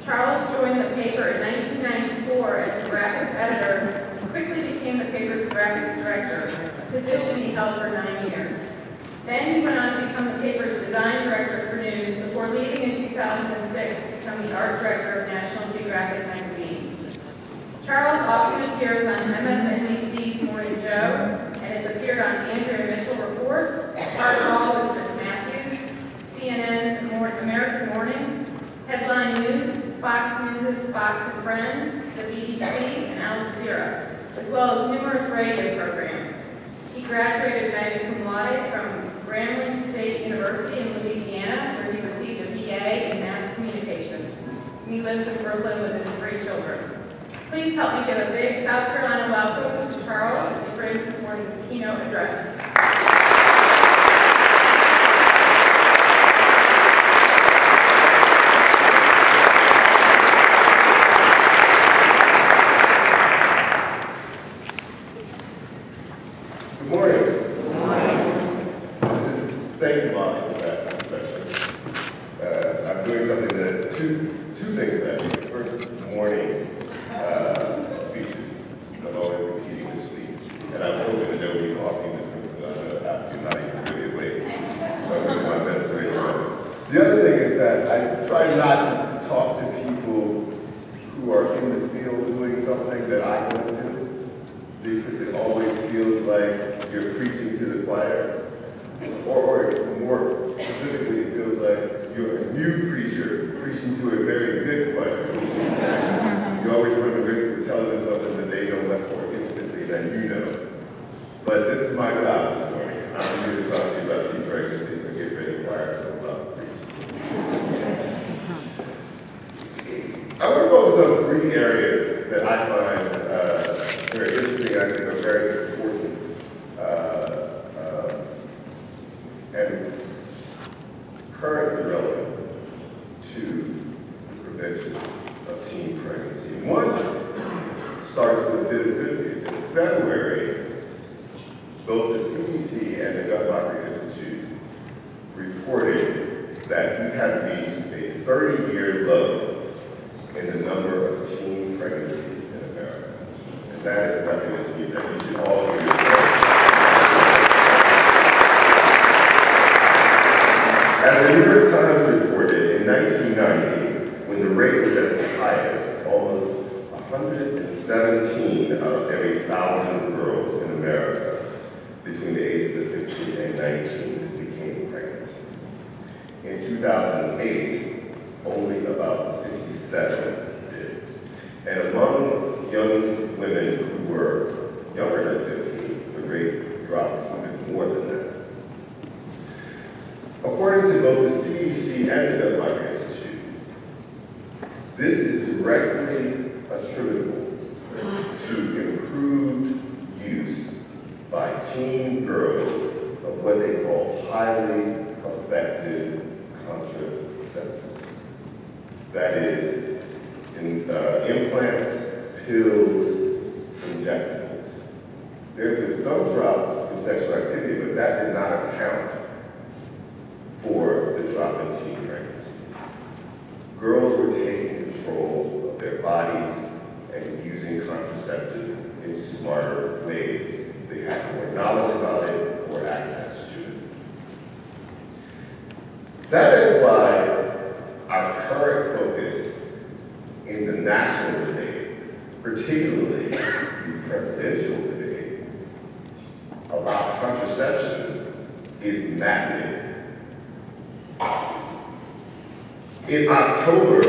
Charles joined the paper in 1994 as the graphics editor and quickly became the paper's graphics director, a position he held for 9 years. Then he went on to become the paper's design director for news before leaving in 2006 to become the art director of National Geographic magazine. Charles often appears on MSNBC's Morning Joe and has appeared on Andrea Mitchell Reports, Hardball with Chris Matthews, CNN's American Morning, Headline News, Fox News' Fox and Friends, the BBC, and Al Jazeera, as well as numerous radio programs. He graduated magna cum laude from Grambling State University in Louisiana, where he received a BA in Mass Communications. He lives in Brooklyn with his 3 children. Please help me give a big South Carolina welcome to Charles as he brings this morning's keynote address. Good morning. Good morning. Thank you, Molly, for that introduction. I'm doing something that, two things that I do. First, morning speeches. I'm always repeating the speech. And I'm hoping that nobody talking this room because I'm not even really awake. So I'm doing my best to make it. The other thing is that I try not to talk to people who are in the field doing something that I want to do, because it always feels like you're preaching to the choir, or more specifically, it feels like you're a new preacher preaching to a very good choir. You always run the risk of telling them something that they know much more intimately than you know. But this is my job this morning. I'm here to talk to you about teen pregnancy, so get ready, choir, to about preaching. I want to focus on 3 areas that I find very interesting, I think are very important, and currently relevant to the prevention of teen pregnancy. One starts with a bit of good news. In February, both the CDC and the Guttmacher Institute reported that we have reached a 30-year low in the number of teen pregnancies in America. And that is recognition that we should all be. As the New York Times reported, in 1990, when the rate was at its highest, almost 117 out of every 1,000 girls in America between the ages of 15 and 19 became pregnant. In 2008, only about 67 did. And among young women who were younger than 15, the rate dropped even more than that. According to both the CDC and the Guttmacher Institute, this is directly attributable to improved use by teen girls of what they call highly effective contraceptives. That is, implants, pills, injectables. There's been some drop in sexual activity, but that did not account for the drop in teen pregnancies. Girls were taking control of their bodies and using contraceptive in smarter ways. They had more knowledge about it or access to it. That is why our current focus in the national debate, particularly the presidential debate about contraception, is magnetic. In October,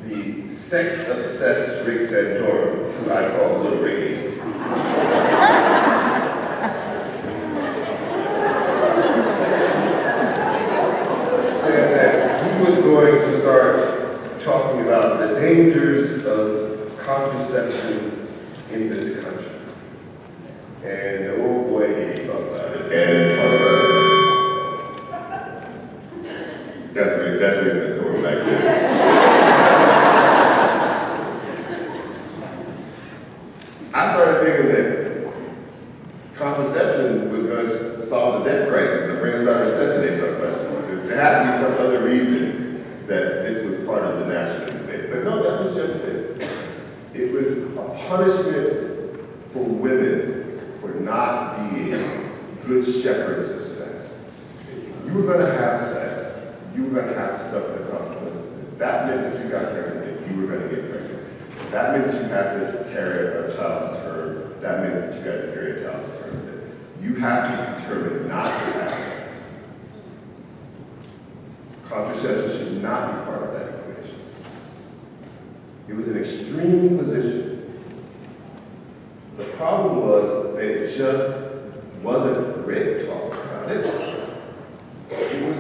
the sex-obsessed Rick Santorum, who I call Little Ricky, said that he was going to start talking about the dangers of contraception in this country. And oh boy, did he talk about it. And that's Rick Santorum back there. I started thinking that contraception was going to solve the debt crisis and bring us out of recession. There had to be some other reason that this was part of the national debate. But no, that was just it. It was a punishment for women for not being good shepherds of sex. You were going to have sex. You were going to have to suffer the consequences. That meant that you got pregnant. You were going to get pregnant. That meant that you had to carry a child to term. That meant that you had to carry a child to term. You had to determine not to have sex. Contraception should not be part of that equation. It was an extreme position. The problem was that it just wasn't Rick talking about it. It was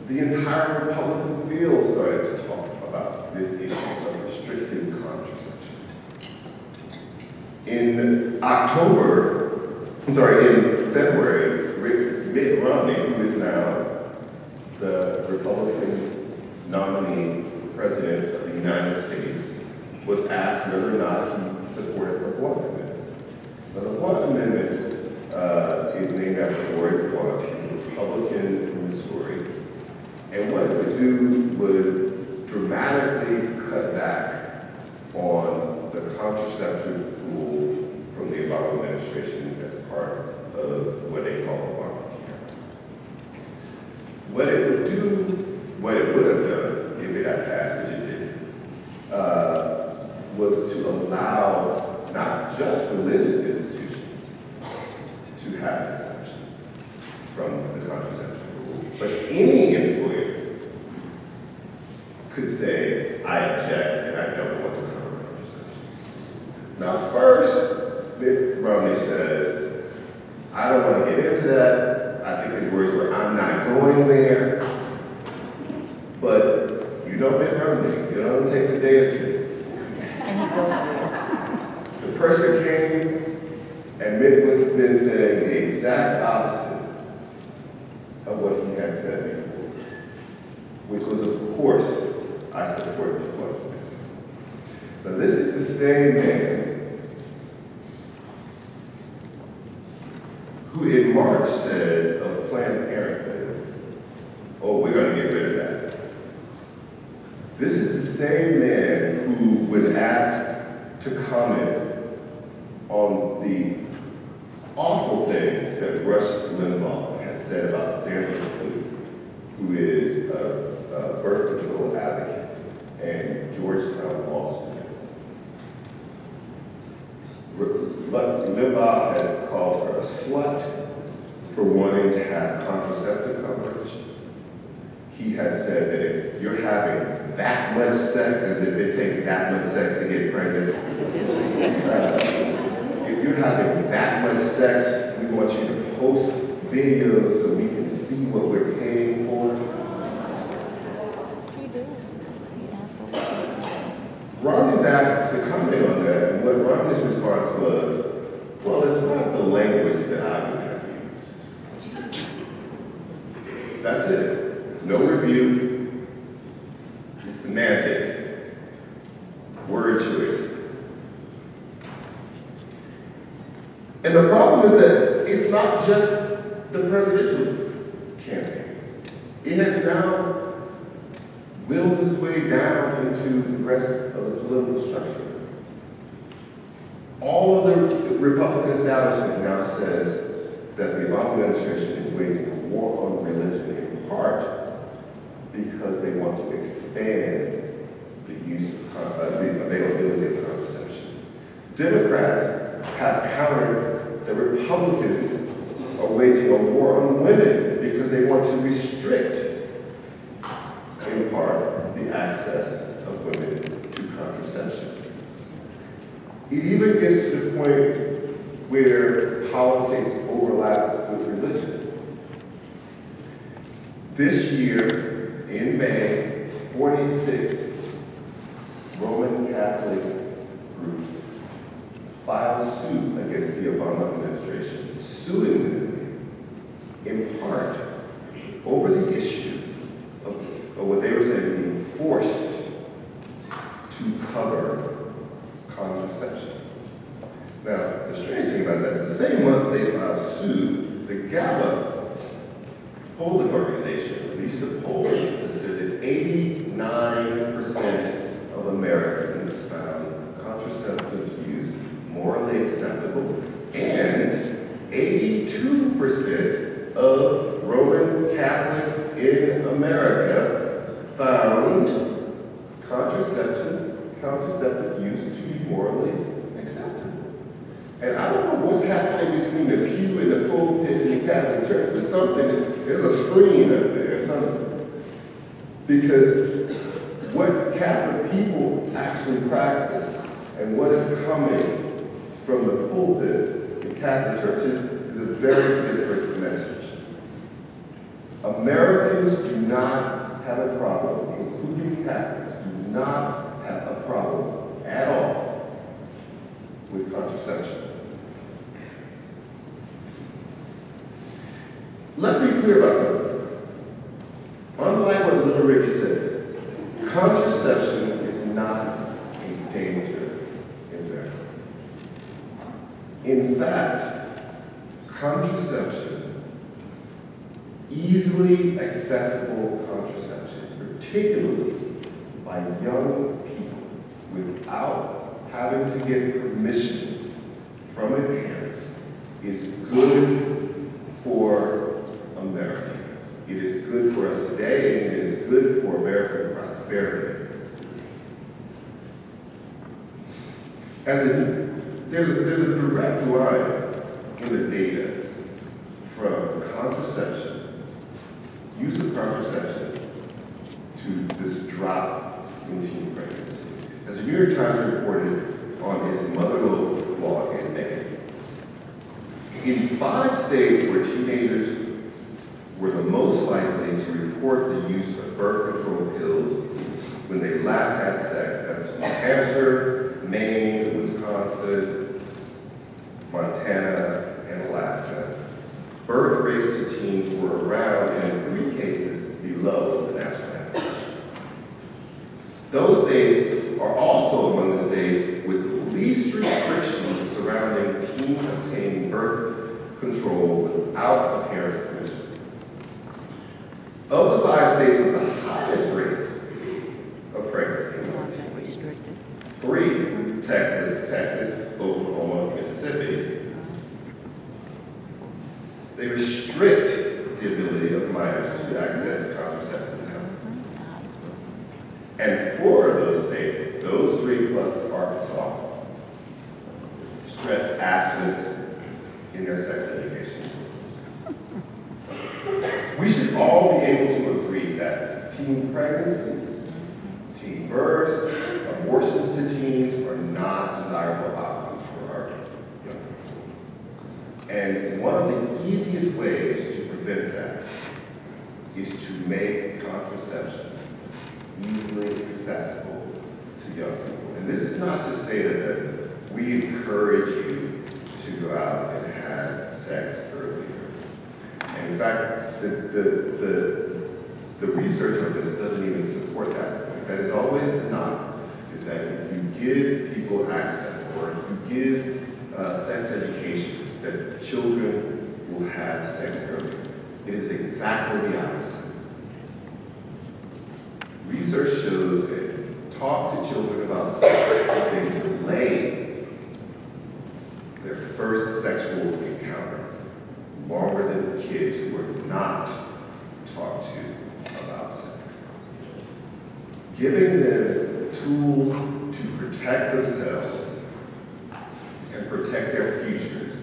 the entire Republican field started to talk about this issue of restricting contraception. In February, Mitt Romney, who is now the Republican nominee for president of the United States, was asked whether or not he supported the Blunt Amendment. Now, the Blunt Amendment is named after Roy Blunt. He's a Republican from Missouri. And what it would do would dramatically cut back on the contraception rule from the Obama administration as part of what they call Obamacare. What it would do, what it would have done if it had passed, which it didn't, was to allow not just religious institutions to have an exception from the contraception rule, but any employer could say, I object and I don't want to cover contraception. Now first, Mitt Romney says, I don't want to get into that. I think his words were, I'm not going there. But you know Mitt Romney, it only takes a day or two. The pressure came, and Mitt was then saying the exact opposite of what he had said before, which was, of course, I support the Blunt Amendment. So this is the same man who in March said of Planned Parenthood, oh, we're going to get rid of that. This is the same man who, when asked to comment on the awful things that Rush Limbaugh had said about Sandra Fluke, who is a birth control advocate and Georgetown law student. Limbaugh had called her a slut for wanting to have contraceptive coverage. He had said that if you're having that much sex, as if it takes that much sex to get pregnant, if you're having that much sex, we want you to post videos so we can see what we're paying for. Romney's asked to comment on that, and what Romney's response was, well, it's not the language that I would have used. That's it. No rebuke. It's semantics. Word choice. And the problem is that it's not just the presidential campaigns. It has now willed its way down into the rest of the political structure. All of the Republican establishment now says that the Obama administration is waging a war on religion in part because they want to expand the use of the availability of contraception. Democrats have countered that Republicans are waging a war on women because they want to restrict, in part, the access of women to contraception. It even gets to the point where politics overlaps with religion. This year, in May, 46 Roman Catholic groups filed suit against the Obama administration, suing them in part over the issue of what they were saying being forced to cover contraception. Now, the strange thing about that is the same month they filed suit, the Gallup polling organization released a poll that said that 89% 29% of Americans found contraceptive use morally acceptable, and 82% of Roman Catholics in America found contraceptive use to be morally acceptable. And I don't know what's happening between the pew and the pulpit in the Catholic Church, but there's a screen up there, something. Because what Catholic people actually practice and what is coming from the pulpits in Catholic churches is a very different message. Americans do not have a problem, including Catholics, do not have a problem at all with contraception. Let's be clear about something. Unlike what Little Ricky says, contraception is not a danger in there. In fact, contraception, easily accessible contraception, particularly by young people without having to get permission from a parent, is good for America. It is good for us today, and it is good for American prosperity. There's a direct line in the data from contraception, use of contraception, to this drop in teen pregnancy. As the New York Times reported on its Motherlode blog in May, in 5 states where teenagers were the most likely to report the use of birth control pills when they last had sex, that's New Hampshire, Maine, Wisconsin, Montana, and Alaska, birth rates to teens were around, and in 3 cases, below the national average. Those states are also among the states with the least restrictions surrounding teens obtaining birth control without a parent's permission. Of the 5 states with the highest rates of pregnancy among teens, 3, Texas, Oklahoma, Mississippi, they restrict the ability of minors to access contraceptive health. And 4 of those states, those 3 plus Arkansas, stress abstinence in their sex education. We should all be able to agree that teen pregnancies, teen births, abortions to teens are not desirable outcomes for our young people. And one of the easiest ways to prevent that is to make contraception easily accessible to young people. And this is not to say that we encourage you to go out and have sex earlier. And in fact, the research on this doesn't even support that point. That is always the knock, is that if you give people access, or if you give sex education, that children will have sex earlier. It is exactly the opposite. Research shows that talk to children about sex, they delay their first sexual encounter longer than kids who are not talked to about sex. Giving them the tools to protect themselves and protect their futures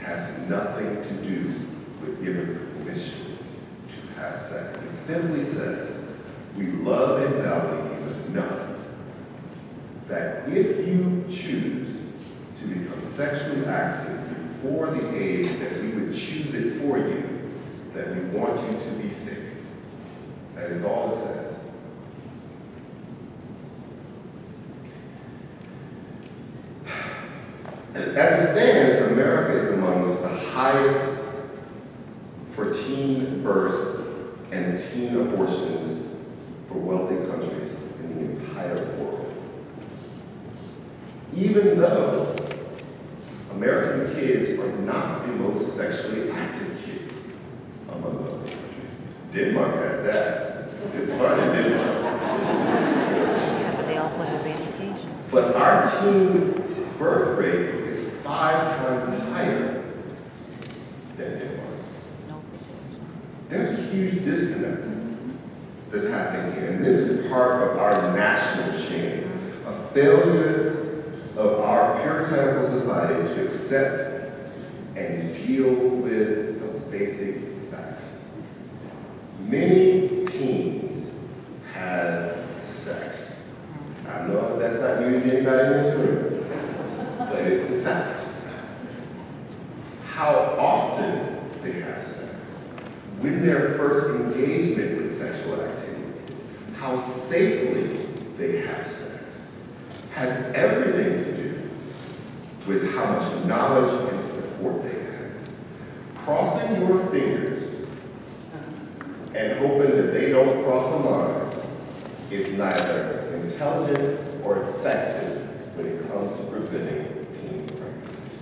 has nothing to do with giving them permission to have sex. It simply says, we love and value you enough that if you choose to become sexually active before the age that we would choose it for you, that we want you to be safe. That is all it says. As it stands, America is among the highest for teen births and teen abortions for wealthy countries in the entire world. Even though American kids are not the most sexually active kids among wealthy countries. Denmark has that. It's fun in Denmark. But our teen birth rate is 5 times higher than Denmark's. There's a huge disconnect that's happening here. And this is part of our national shame, a failure of our puritanical society to accept and deal with some basic facts. Many teens have sex. I know that's not news to anybody in this room, but it's a fact. How often they have sex, when their first engagement with sexual activities, how safely they have sex, has everything to do with how much knowledge and support they have. Crossing your fingers and hoping that they don't cross a line is neither intelligent or effective when it comes to preventing teen pregnancy.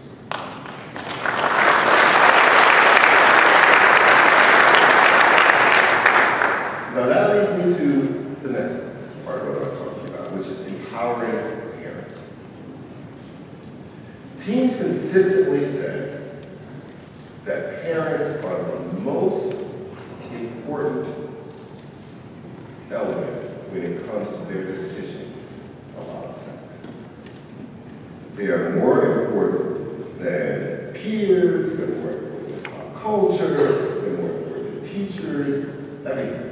Now that leads me to the next part of what I'm talking about, which is empowering parents. Teens consistently say that parents are the most important element when it comes to their decisions about sex. They are more important than peers, they're more important than pop culture, they're more important than teachers, everything.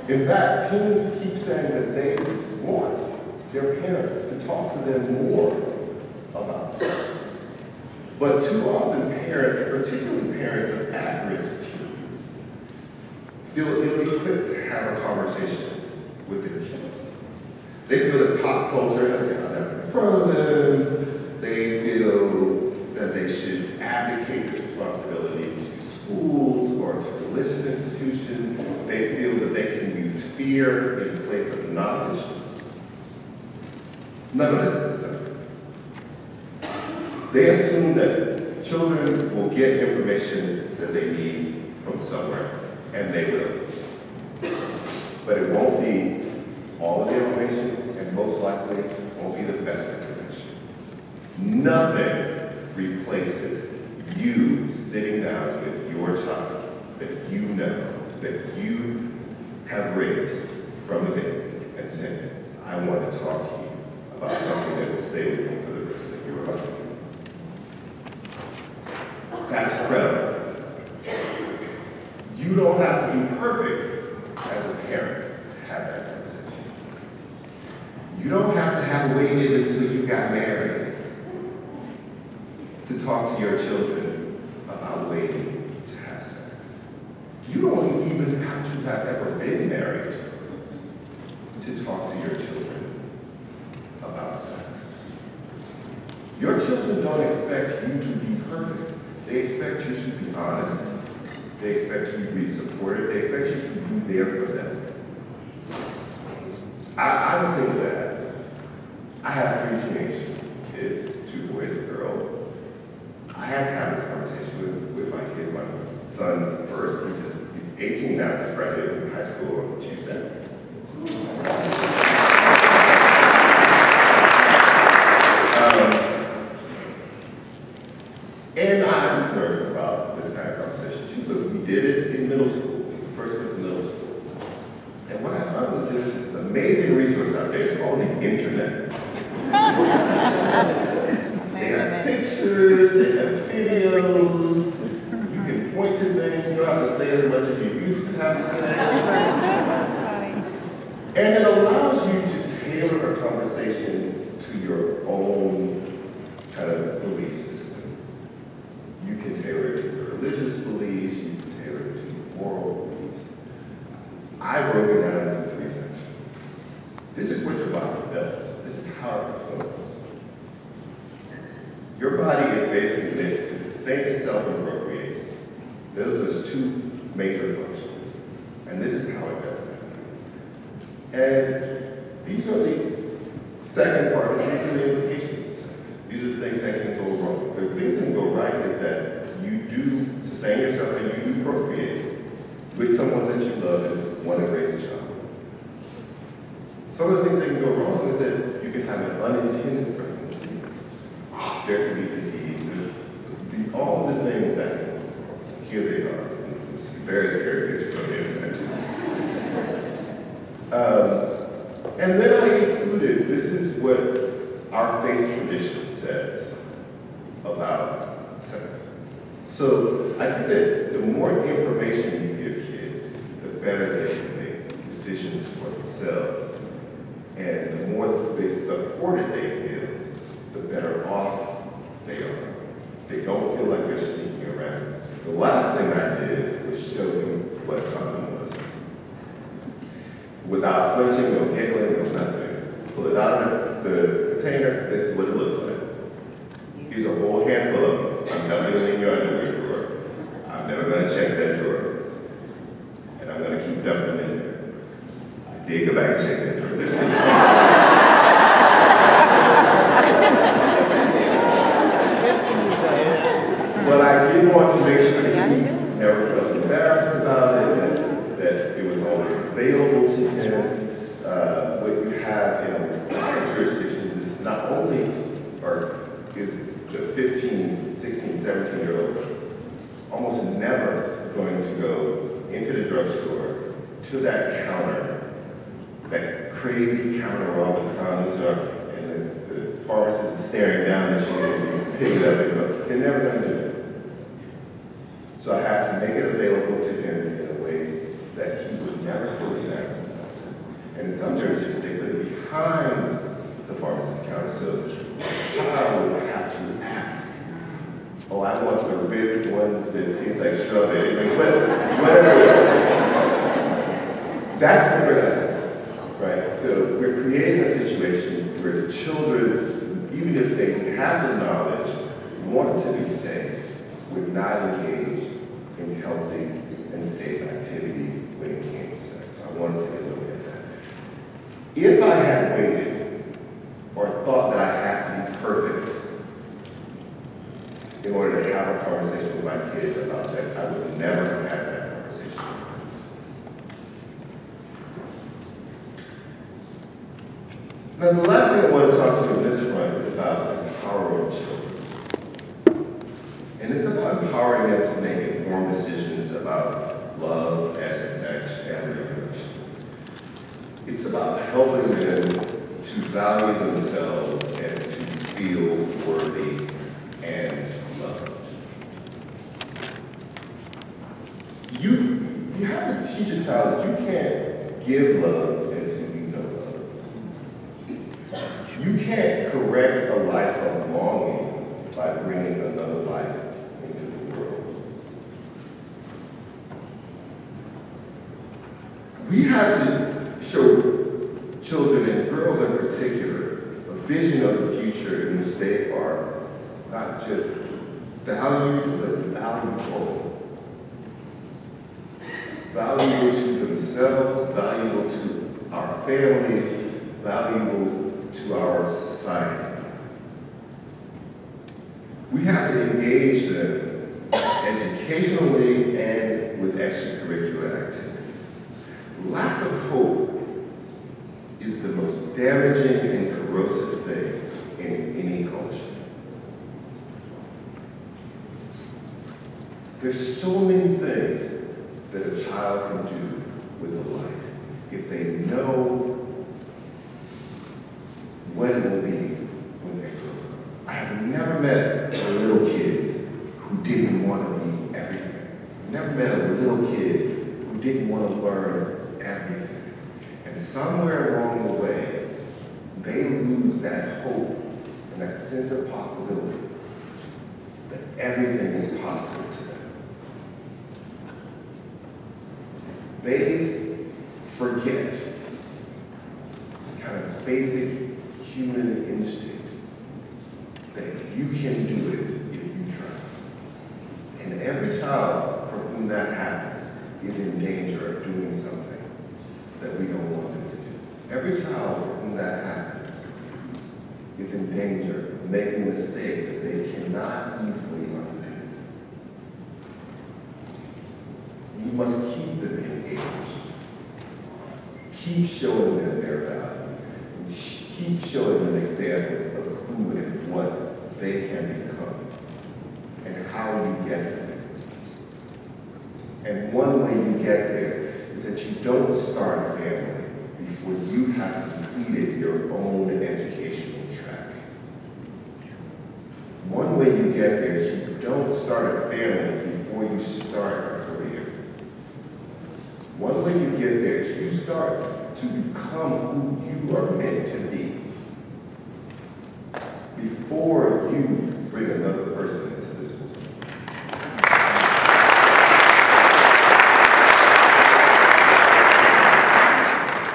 In fact, teens keep saying that they want their parents to talk to them more about sex. But too often parents, and particularly parents of at-risk teens, feel ill-equipped to have a conversation with their kids. They feel that pop culture has got them in front of them. They feel that they should abdicate this responsibility to schools or to religious institutions. They feel that they can use fear in place of knowledge. None of this is done. They assume that children will get information that they need from somewhere else, and they will. But it won't be all of the information, and most likely won't be the best information. Nothing replaces you sitting down with your child that you know, that you have raised from the baby, and saying, I want to talk to you about something that will stay with you for the rest of your life. That's credible. You don't have to be perfect as a parent to have that conversation. You don't have to have waited until you got married to talk to your children about waiting to have sex. You don't even have to have ever been married to talk to your children about sex. Your children don't expect you to be perfect. They expect you to be honest. They expect you to be supportive. They expect you to be there for them. I'm a single dad. I have 3 teenage kids, 2 boys and a girl. I had to have this conversation with my kids, my son first, because he's 18 now, he's graduating from high school on Tuesday. And I was nervous about this kind of conversation too, but we did it in middle school. We first went to middle school. And what I found was there's this amazing resource out there called the internet. They have pictures, they have videos, you can point to things, you don't have to say as much as you used to have to say. That's funny. And it allows you to tailor a conversation to your own kind of belief system. You can tailor it to your religious beliefs, you can tailor it to your moral beliefs. I broke it down into 3 sections. This is what your body does. This is how it performs. Your body is basically meant to sustain itself and procreate. Those are 2 major functions. And this is how it does that. And these are the second part, these are the implications of sex. These are the things that can go wrong. The thing that can go right is that you do sustain yourself and you do procreate with someone that you love and want to raise a child. Some of the things that can go wrong is that you can have an unintended pregnancy. There can be disease, all the things that can go wrong. Here they are. And some very scary pictures on the internet too. And then I included, this is what our faith tradition says about sex. So I think that the more information you give kids, the better they can make decisions for themselves. And the more they supported they feel, the better off they are. They don't feel like they're sneaking around. The last thing I did was show them what a condom was. Without flinching, no giggling, no nothing. Pull it out of the container, this is what it looks like. Here's a whole handful of them. I'm dumping them in your underwear drawer. I'm never gonna check that drawer. And I'm gonna keep dumping them in there. I did go back and check that drawer this week. But I did want to make sure that he never felt embarrassed about it, that it was always available to him. What you have in a lot of jurisdictions is not only is the 15, 16, 17-year-old almost never going to go into the drugstore to that counter, that crazy counter where all the condoms are, and the pharmacist is staring down and she pick it up and go. They're never going to do it. So I had to make it available to him in a way that he would never put it out. And in some jurisdictions, they put it behind the pharmacist's counter, so the child would have to ask, oh, I want the red ones that taste like strawberry, like whatever it is. That's what we're at, right? So we're creating a situation where the children, even if they have the knowledge, want to be safe, would not engage in healthy and safe activities when it came to sex. So I wanted to get a look at that. If I had waited or thought that I had to be perfect in order to have a conversation with my kids about sex, I would never have had that conversation. Now, the last thing I want to talk to you on this front is about empowering children. And it's about empowering them to make informed decisions about love and sex and reproduction. It's about helping them to value themselves and to feel worthy and loved. You have to teach a child that you can't give love until you know love. You can't correct a life of longing by bringing another life into the world. We have to show children, and girls in particular, a vision of the future in which they are not just valued, but valuable. Valuable to themselves, valuable to our families, valuable to our society. We have to engage them educationally and with extracurricular activities. Lack of hope is the most damaging and corrosive thing in any culture. There's so many things that a child can do with a life if they know what it will be when they grow up. I have never met a little kid who didn't want to be everything. I've never met a little kid who didn't want to learn everything. And somewhere along the way, they lose that hope and that sense of possibility that everything is possible to them. They forget this kind of basic human instinct that you can do it if you try. And every child for whom that happens is in danger of doing something that we don't want them to do. Every child for whom that happens is in danger of making a mistake that they cannot easily undo. You must keep them engaged. Keep showing them their value. and keep showing them examples of who and what they can become and how you get there. And one way you get there is that you don't start a family before you have completed your own educational track. One way you get there is you don't start a family before you start a career. One way you get there is you start to become who you are meant to be before you bring another person into this world.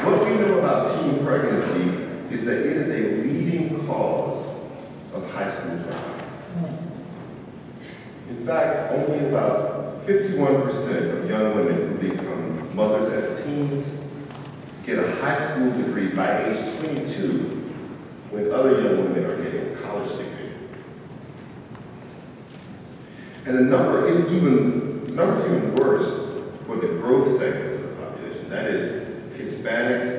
What we know about teen pregnancy is that it is a leading cause of high school dropouts. In fact, only about 51% of young women who become mothers as teens get a high school degree by age 22, when other young women are getting a college degree. And the number is even worse for the growth segments of the population, that is, Hispanics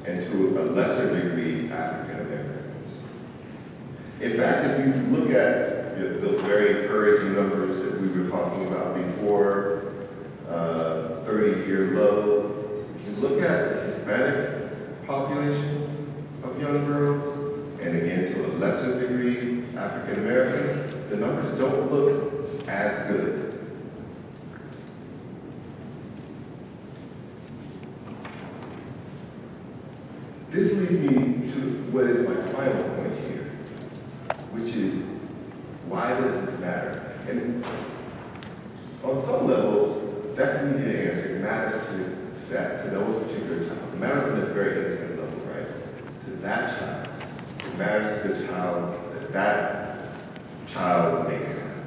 and to a lesser degree, African Americans. In fact, if you look at those very encouraging numbers that we were talking about before, 30-year low, you look at the Hispanic population of young girls, and again to a lesser degree, African Americans, the numbers don't look as good. This leads me to what is my final point here, which is, why does this matter? And on some level, that's easy to answer. It matters to those particular child. It matters on this very intimate level, right? To that child. It matters to the child that child may have.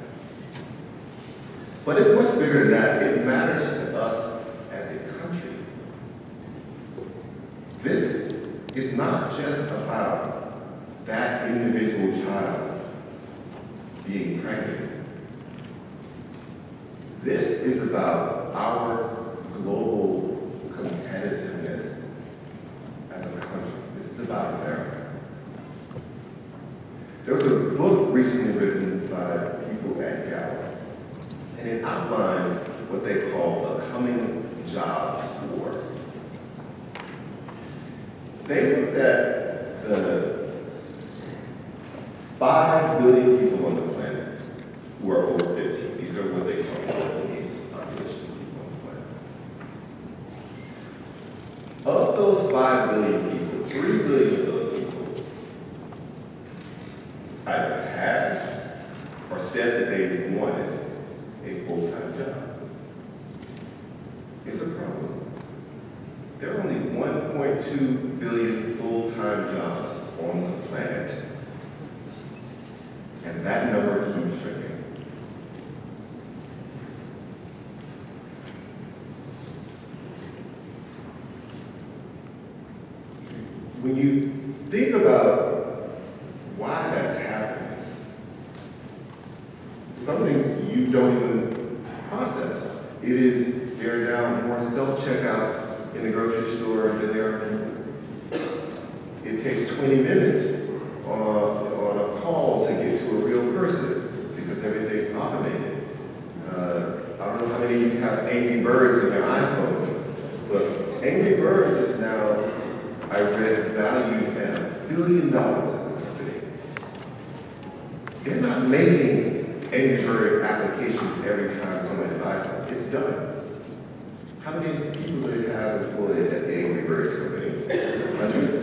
But it's much bigger than that. It matters to us as a country. This is not just about that individual child being pregnant. This is about our global competitiveness as a country. This is about America. There was a book recently written by people at Gallup, and it outlines what they call the coming jobs war. They looked at the 5 billion people on the planet who are over 15. These are what they call working-age population people on the planet. Of those 5 billion people, 3 billion of those people either had or said that they wanted a full-time job. Here's a problem. There are only 1.2 billion full-time jobs on the planet, and that number keeps shrinking. When you think about why that's happening, some things you don't even process. It is, there are now more self-checkouts in the grocery store than there are people. It takes 20 minutes on a call to get to a real person because everything's automated. I don't know how many of you have Angry Birds on their iPhone, but Angry Birds is now, I read, valued at $1 billion as a company. They're not making Angry Bird applications every time somebody buys one. It's done. How many people do they have employed at the Angry Birds company? 100?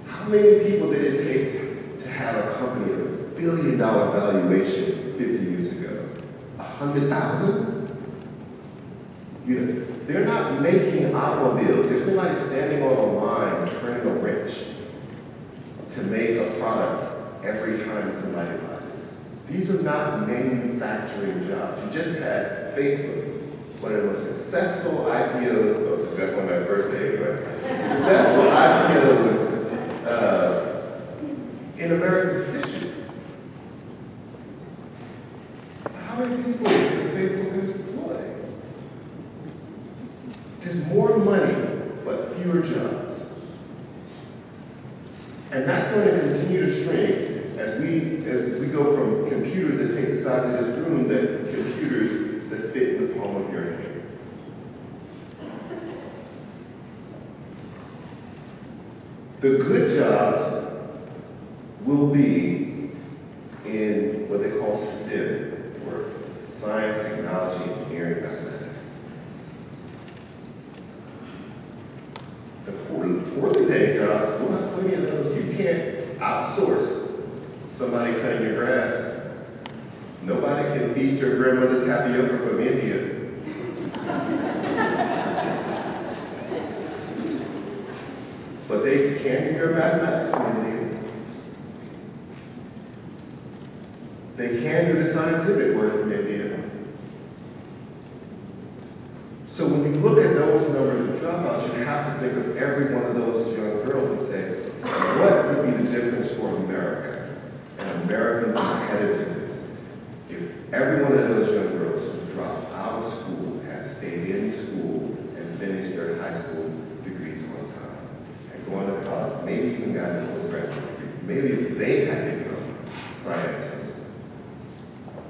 How many people did it take to have a company of $1 billion valuation 50 years ago? 100,000? You know, they're not making automobiles. There's nobody standing on a line turning a wrench to make a product every time somebody buys it. These are not manufacturing jobs. You just had Facebook. One of the most successful IPOs, well, successful on that first day, but successful IPOs in American history. How many people is Facebook employ? There's more money, but fewer jobs. And that's going to continue to shrink as we go from computers that take the size of this room to computers that fit in the palm of your hand. The good jobs will be in what they call STEM work: science, technology, engineering, mathematics. The poorly paid jobs, we'll have plenty of those. You can't outsource somebody cutting your grass. Nobody can feed your grandmother tapioca from India. But they can do your mathematics from India. They can do the scientific work from India. So when you look at those numbers of dropouts, you have to think of every one of those young girls and say, what would be the difference for America and American competitiveness if every one of those young girls who drops out of school had stayed in school and finished their high school degrees on time and going to college, maybe even got a postgraduate degree. Maybe if they had become scientists,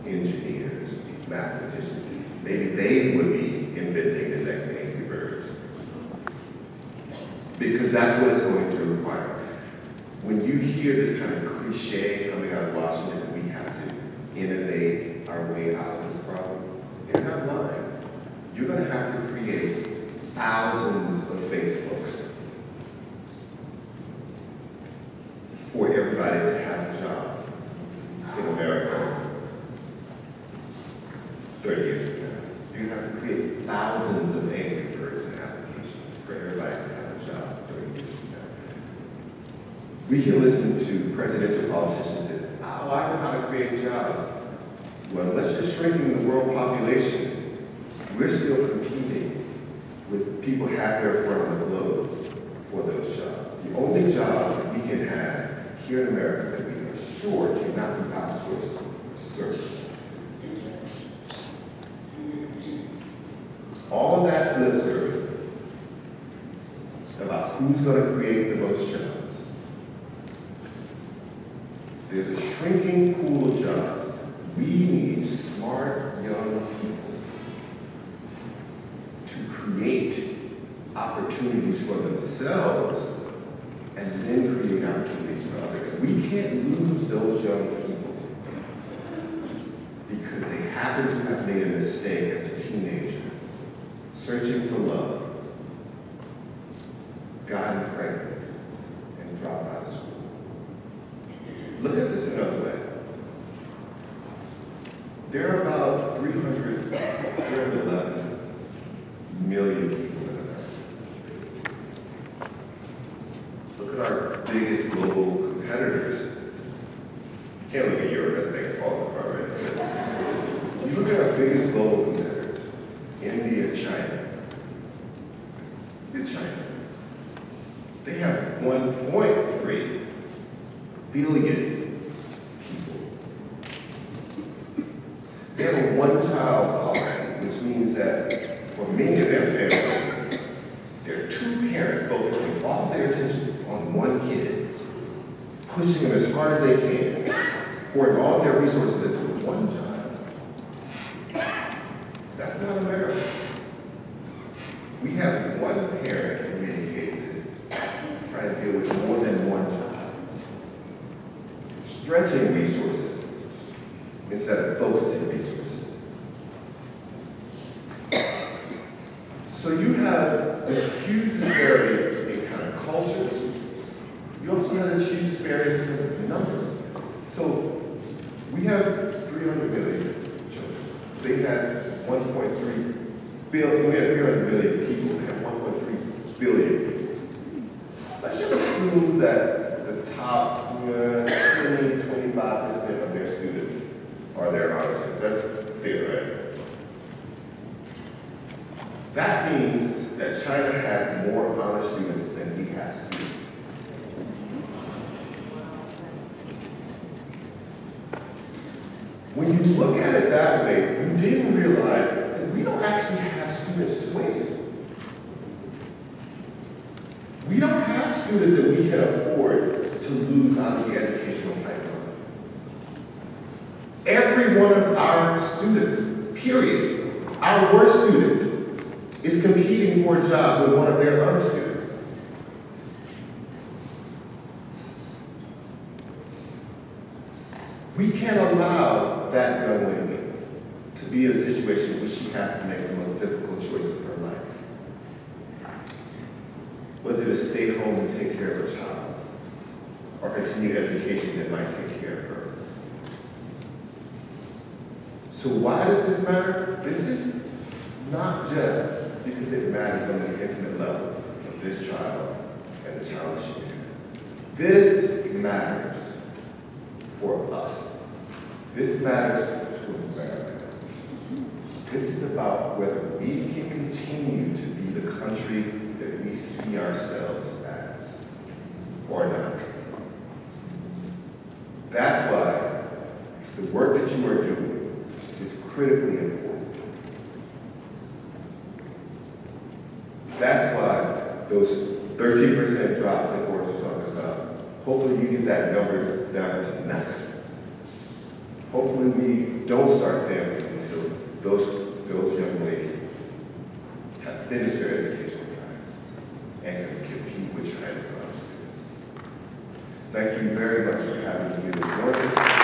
engineers, mathematicians, maybe they would be inventing the next Angry Birds. Because that's what it's going to require. When you hear this kind of cliche coming out of Washington that we have to innovate our way out of this problem, they're not lying. You're going to have to create thousands of Facebooks for everybody to have a job in America 30 years from now. You're going to have to create thousands of Angry Birds and applications for everybody to have a job 30 years from now. We can listen to presidential politicians say, oh, I know how to create jobs. Well, unless you're shrinking the world population, we're still competing with people halfway around the globe for those jobs. The only jobs that we can have here in America that we are sure cannot be outsourced are certain jobs. All of that's lip service about who's going to create the most jobs. There's a shrinking pool of jobs. We need smart young people to create opportunities for themselves and then create opportunities for others. We can't lose those young people because they happen to have made a mistake as a teenager, searching for love, gotten pregnant, and dropped out of school. Look at this another way. There are about 311 million people in America. Look at our biggest global competitors. You can't look at Europe and think it's falling apart, right? You look at our biggest global competitors, India, China. Look at China. They have 1.3 billion people. They have a one-child policy, which means that for many of their families, there are two parents focusing all their attention on one kid, pushing them as hard as they can, pouring all of their resources into one child. That's not America. We have one parent in many cases trying to deal with more than one child, stretching resources instead of focusing resources. So you have this huge disparity in kind of cultures. You also have this huge disparity in numbers. So we have 300 million children. They had 1.3 billion. We have 300 million people. They have 1.3 billion people. Let's just assume that the top 20-25% of their students are their honor students. That's fair, right? That means that China has more honor students than we have students. When you look at it that way, you didn't realize that we don't actually have students to waste. We don't have students that we can afford to lose out of the educational pipeline. Every one of our students, period, our worst student, is competing for a job with one of their other students. We can't allow that young lady to be in a situation where she has to make the most difficult choice of her life. Whether to stay home and take care of her child, or continue education that might take care of her. So why does this matter? This is not just because it matters on this intimate level of this child and the child she had. This matters for us. This matters to America. This is about whether we can continue to be the country that we see ourselves as, or not. That's why the work that you are doing is critically important. That's why those 13% drops that Forrest was talking about, hopefully you get that number down to nothing. Hopefully we don't start families until those young ladies have finished their educational tracks and can compete with China's other students. Thank you very much for having me here this morning.